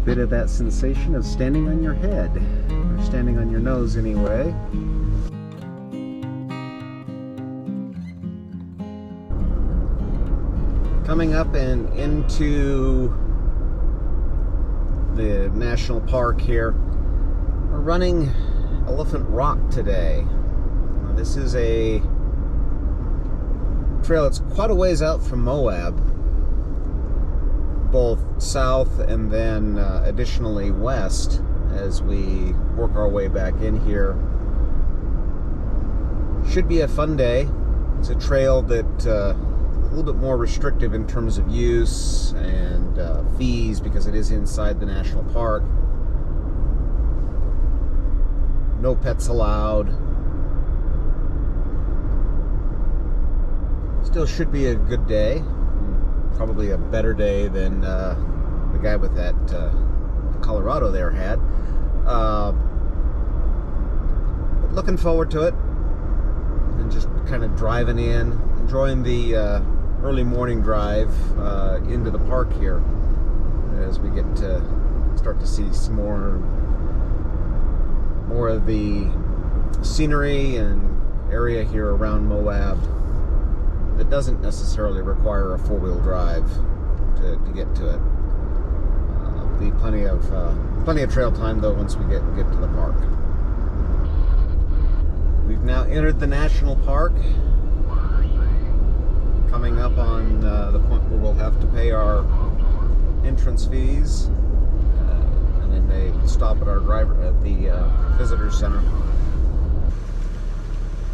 Bit of that sensation of standing on your head, or standing on your nose anyway. Coming up and into the national park here, we're running Elephant Rock today. Now, this is a trail that's quite a ways out from Moab, both south and then additionally west as we work our way back in here. Should be a fun day. It's a trail that a little bit more restrictive in terms of use and fees because it is inside the national park. No pets allowed. Still should be a good day. Probably a better day than the guy with that Colorado there had. But looking forward to it. And just kind of driving in, enjoying the early morning drive into the park here as we get to start to see some more of the scenery and area here around Moab that doesn't necessarily require a four-wheel drive to get to it. Be plenty of trail time though once we get to the park. We've now entered the national park, coming up on the point where we'll have to pay our entrance fees, and then they stop at the visitor center.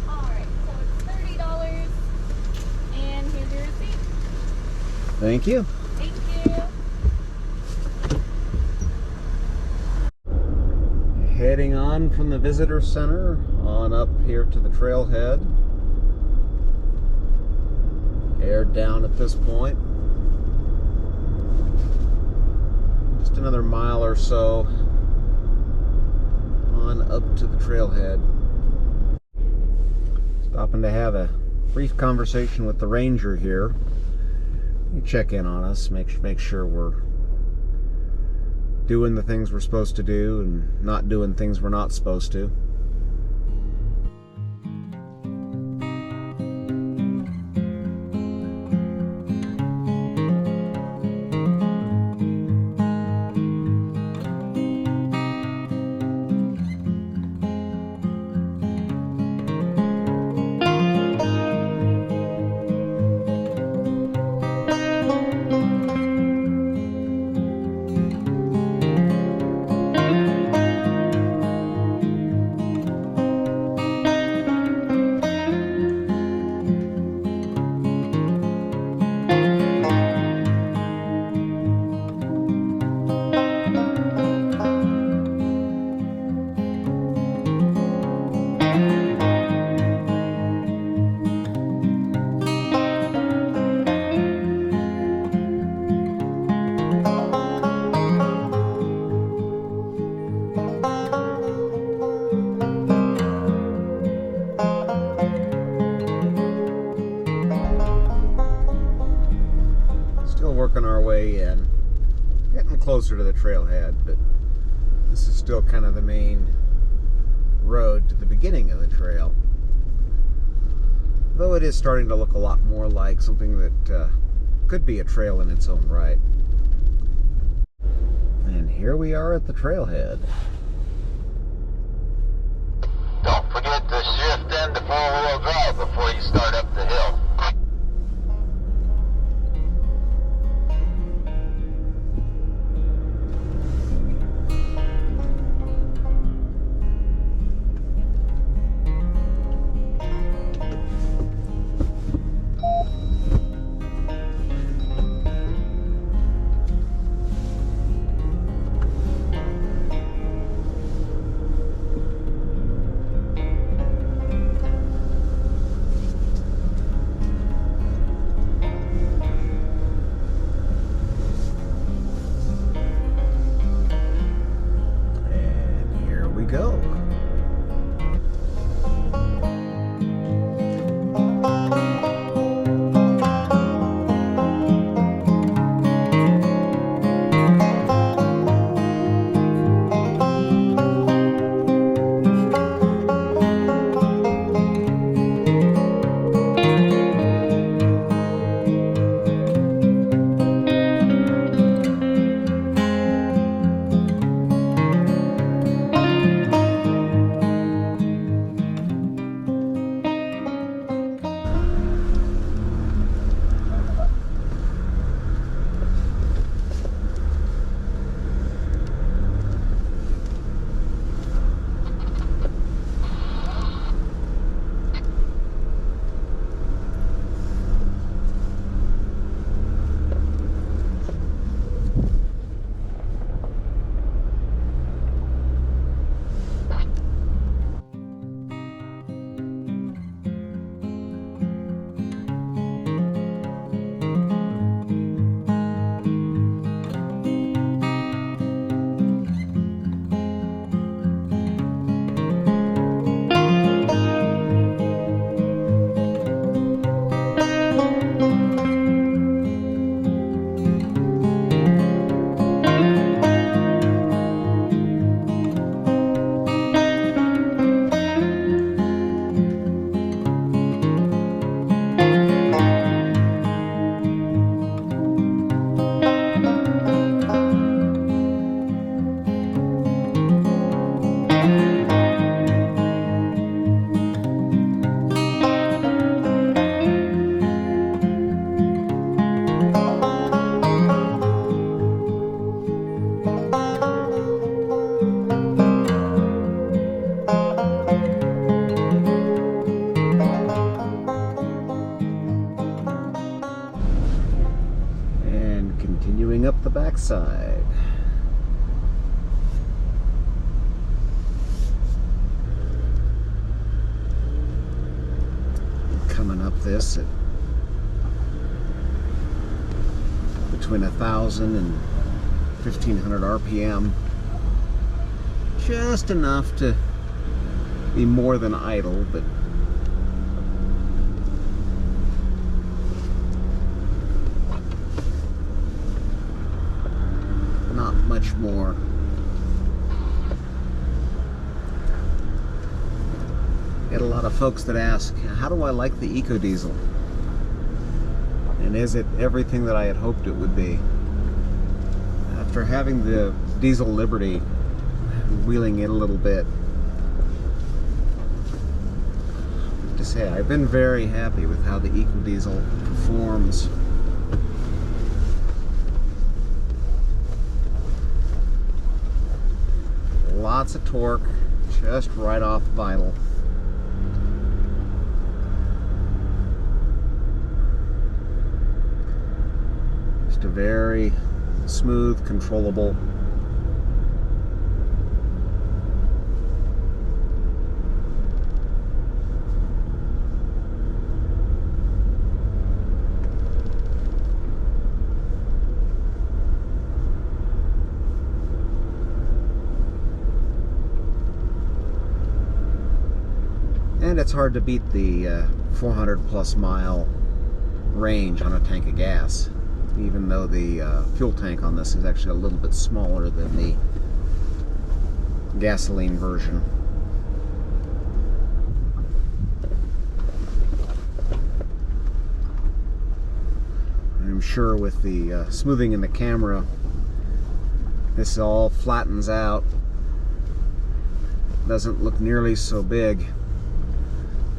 Alright, so it's $30, and here's your receipt. Thank you. Thank you. Heading on from the visitor center on up here to the trailhead. Aired down at this point. Just another mile or so on up to the trailhead. Stopping to have a brief conversation with the ranger here. You check in on us, make sure we're doing the things we're supposed to do and not doing things we're not supposed to. Working our way in, getting closer to the trailhead, but this is still kind of the main road to the beginning of the trail, though it is starting to look a lot more like something that could be a trail in its own right. And here we are at the trailhead. Don't forget to shift into four-wheel drive before you start up the hill. coming up the backside. Coming up this at between 1,000 and 1,500 RPM. Just enough to be more than idle, but not much more. Get a lot of folks that ask, how do I like the Ecodiesel? And is it everything that I had hoped it would be? After having the Diesel Liberty, wheeling it a little bit, to say I've been very happy with how the Ecodiesel performs. Lots of torque, just right off vinyl. Just a very smooth, controllable. And it's hard to beat the 400 plus mile range on a tank of gas, even though the fuel tank on this is actually a little bit smaller than the gasoline version. I'm sure with the smoothing in the camera, this all flattens out, doesn't look nearly so big.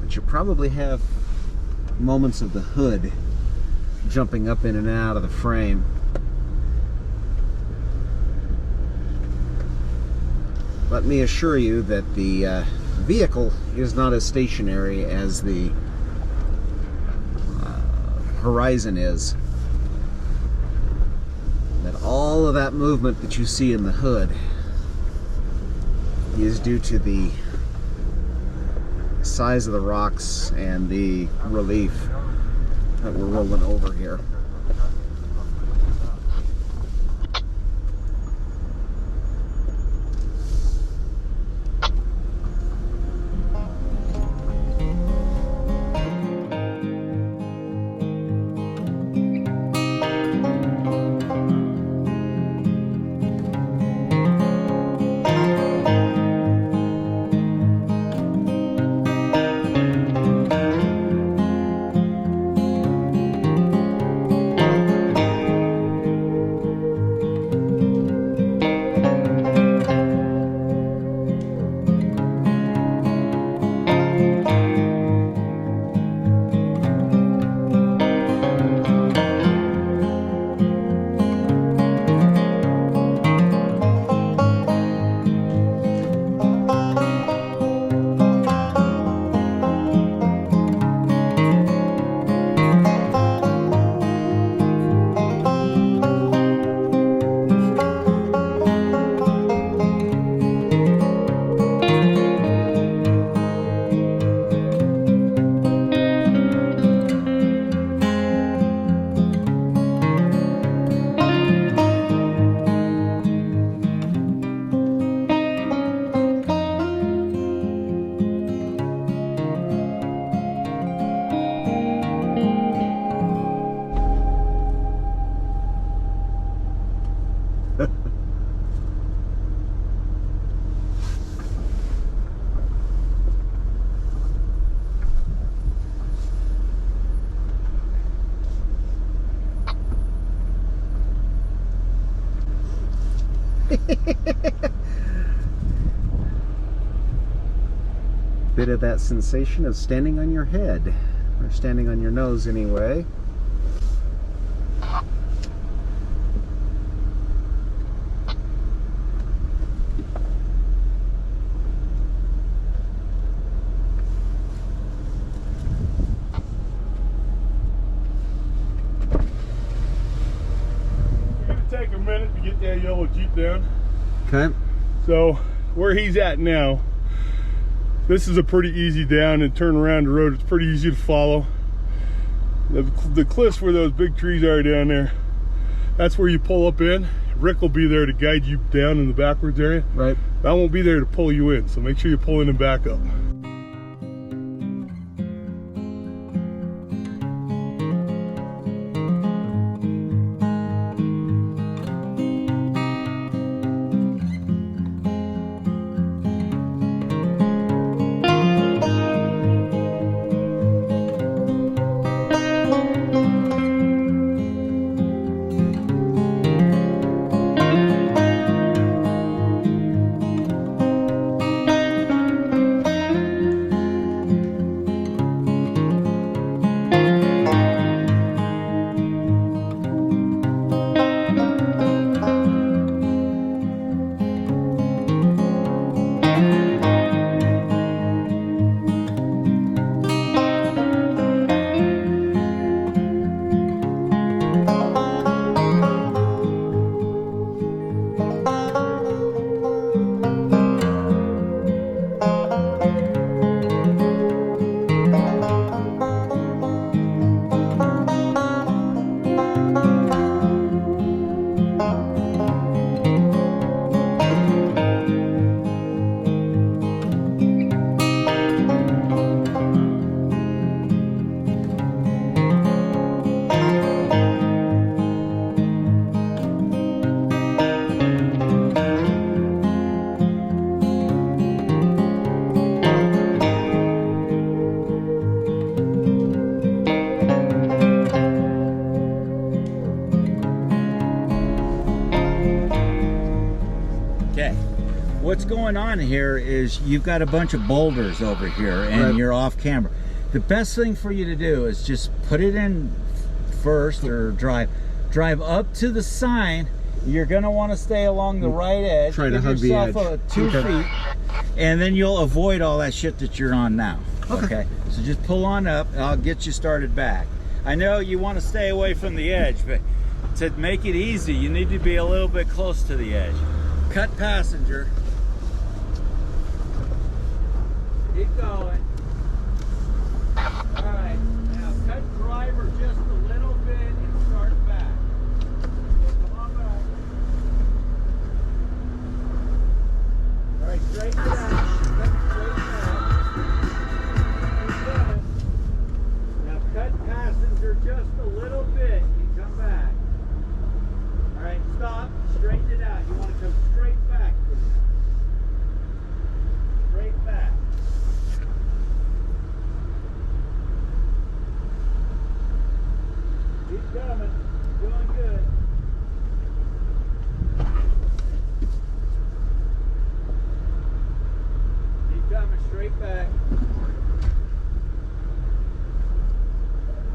But you probably have moments of the hood jumping up in and out of the frame. Let me assure you that the vehicle is not as stationary as the Horizon is. That all of that movement that you see in the hood is due to the size of the rocks and the relief that we're rolling over here. Bit of that sensation of standing on your head, or standing on your nose anyway. You're gonna that yellow Jeep down. Okay. So where he's at now, this is a pretty easy down and turn around the road. It's pretty easy to follow. The cliffs where those big trees are down there, that's where you pull up in. Rick will be there to guide you down in the backwards area. Right. I won't be there to pull you in, so make sure you pull in and back up. What's going on here is you've got a bunch of boulders over here and Right. you're off camera. The best thing for you to do is just put it in first or drive up to the sign. You're gonna want to stay along the right edge. Try to Give hug the yourself edge. 2 Okay. feet, and then you'll avoid all that shit that you're on now. Okay. So just pull on up and I'll get you started back. I know you want to stay away from the edge, but to make it easy, you need to be a little bit close to the edge. Cut passenger. Keep going. All right, now cut driver just a little bit and start back. So come on back. All right, straighten it out. Cut straight back. Keep going. Now cut passenger just a little bit and come back. All right, stop. Straighten it out. You want to come straight back. Straight back. Keep coming. Doing good. Keep coming straight back.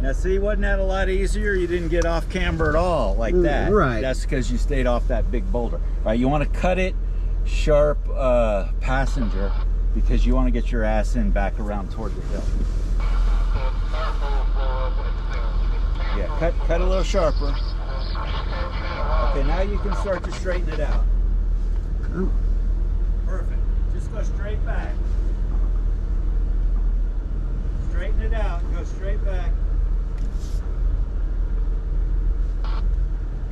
Now see, wasn't that a lot easier? You didn't get off camber at all like that. Right. That's because you stayed off that big boulder. All right, you want to cut it sharp passenger because you want to get your ass in back around toward the hill. Yeah, cut a little sharper. Okay, now you can start to straighten it out. Oh. Perfect. Just go straight back. Straighten it out. Go straight back.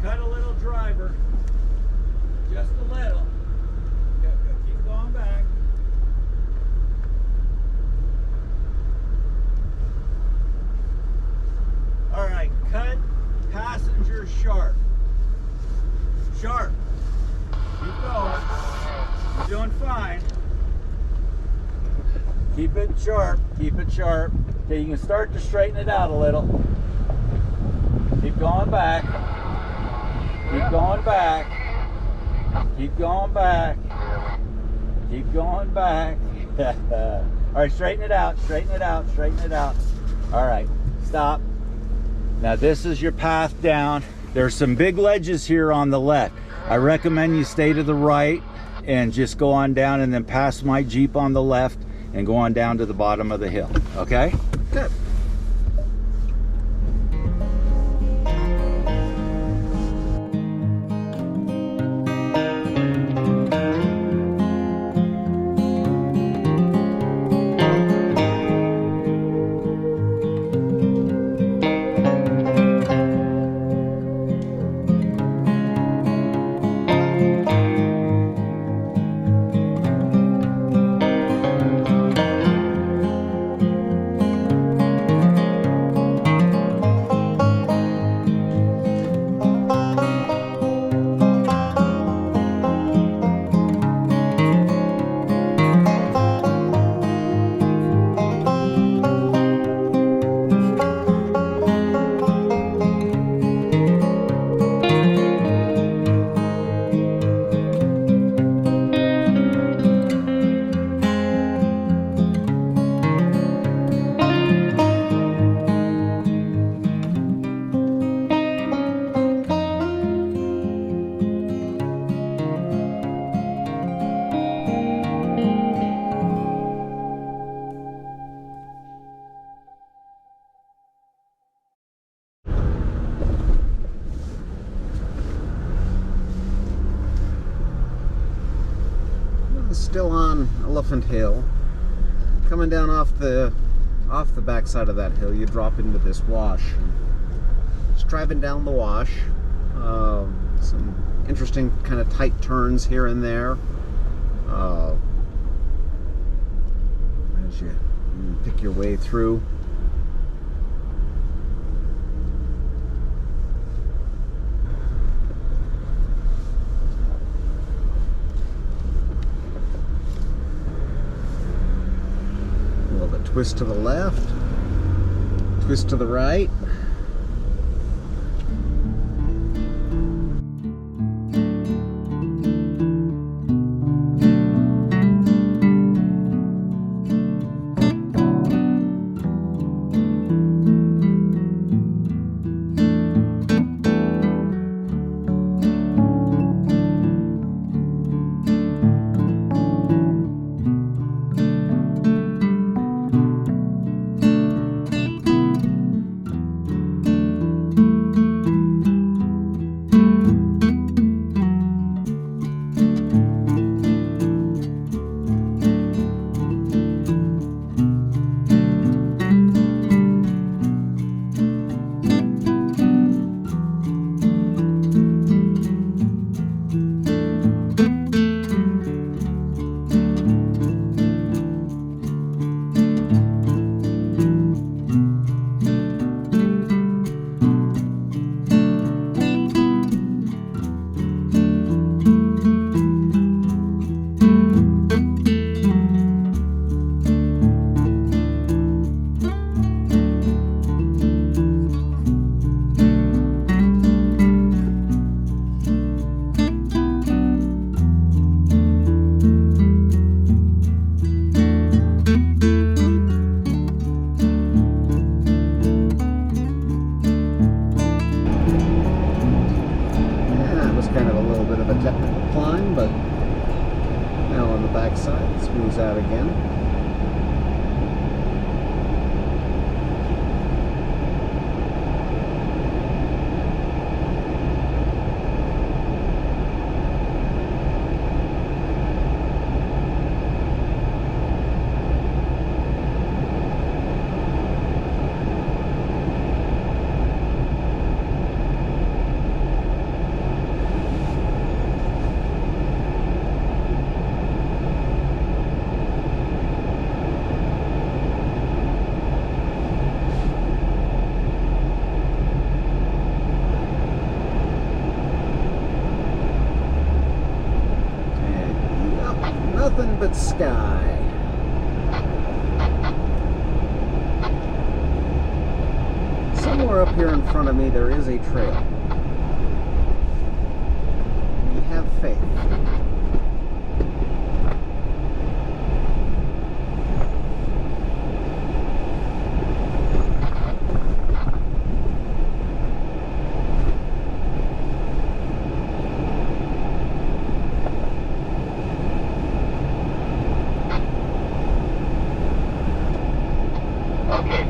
Cut a little driver. Just a little. Go, keep going back. All right, cut passenger sharp. Sharp. Keep going. You're doing fine. Keep it sharp. Keep it sharp. Okay, you can start to straighten it out a little. Keep going back. Keep going back. Keep going back. Keep going back. All right, straighten it out. Straighten it out. Straighten it out. All right, stop. Now this is your path down. There's some big ledges here on the left. I recommend you stay to the right and just go on down and then pass my Jeep on the left and go on down to the bottom of the hill, okay? Good. still on Elephant Hill. Coming down off the backside of that hill, you drop into this wash. Just driving down the wash, some interesting kind of tight turns here and there. As you pick your way through. Twist to the left, twist to the right. Smooths out again. Nothing but sky. Somewhere up here in front of me there is a trail. We have faith.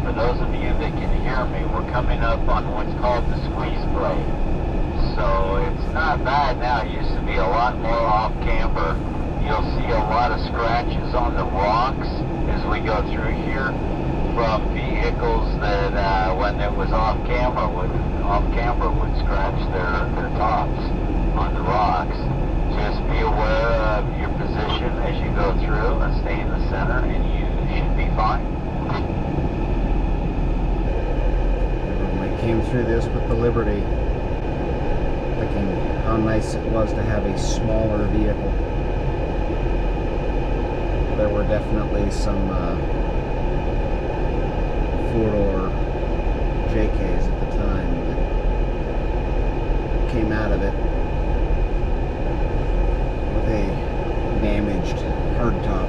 Those of you that can hear me, we're coming up on what's called the squeeze blade. So it's not bad now. It used to be a lot more off-camber. You'll see a lot of scratches on the rocks as we go through here from vehicles that when it was off-camber would scratch their tops on the rocks. Just be aware of your position as you go through and stay in the center and you should be fine. Came through this with the Liberty, thinking how nice it was to have a smaller vehicle. There were definitely some four-door JKs at the time that came out of it with a damaged hardtop.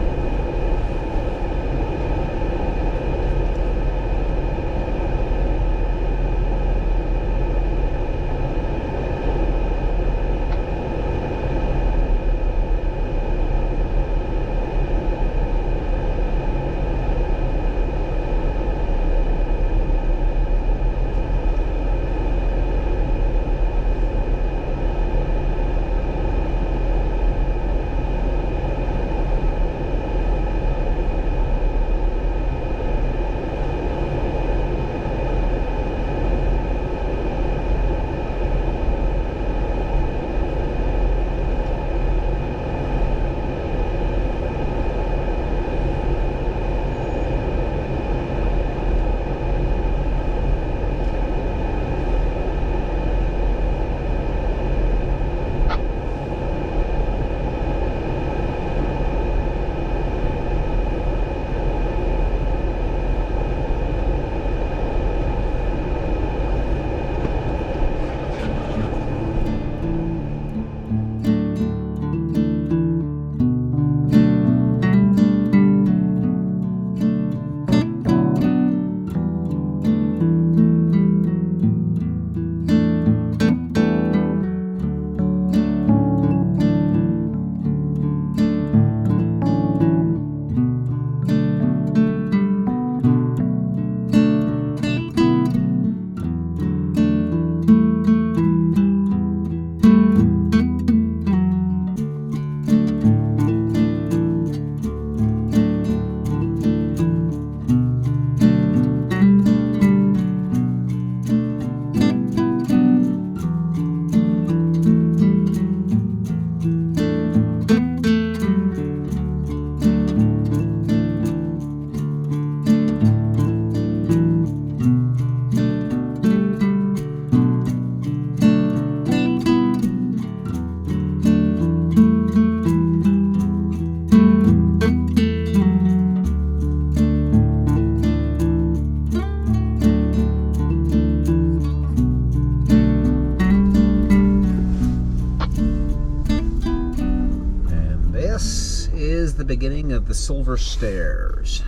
beginning of the Silver Stairs.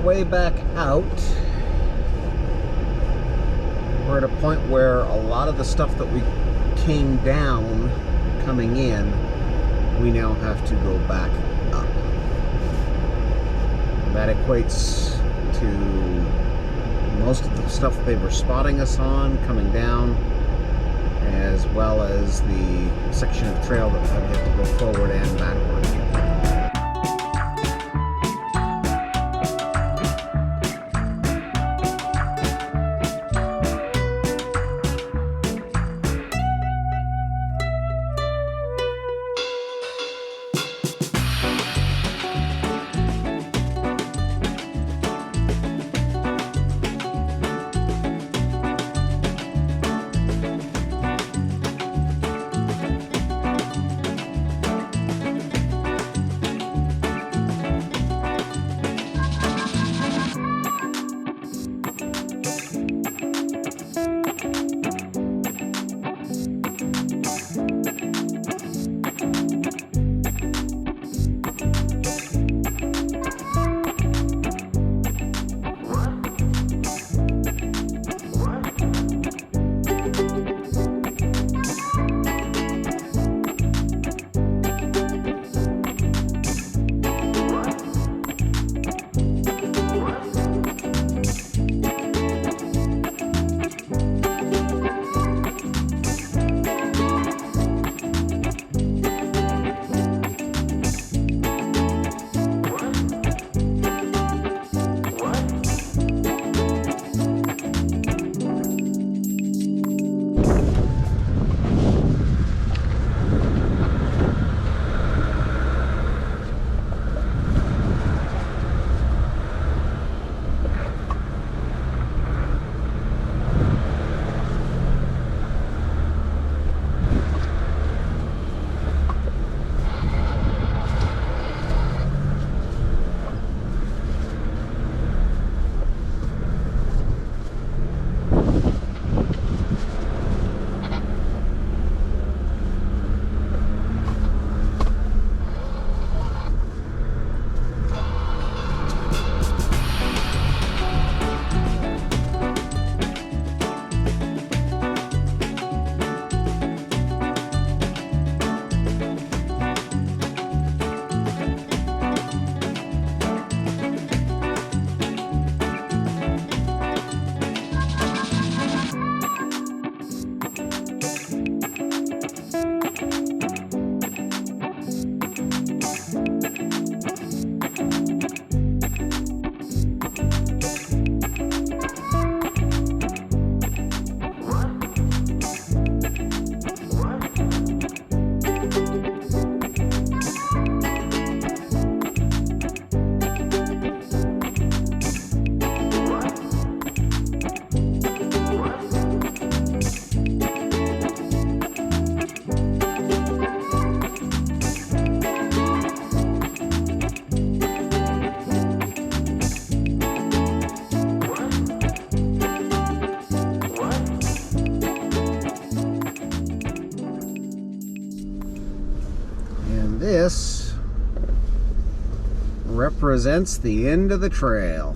way back out, we're at a point where a lot of the stuff that we came down coming in, we now have to go back up. That equates to most of the stuff they were spotting us on coming down, as well as the section of trail that we have to go forward and backward. This represents the end of the trail.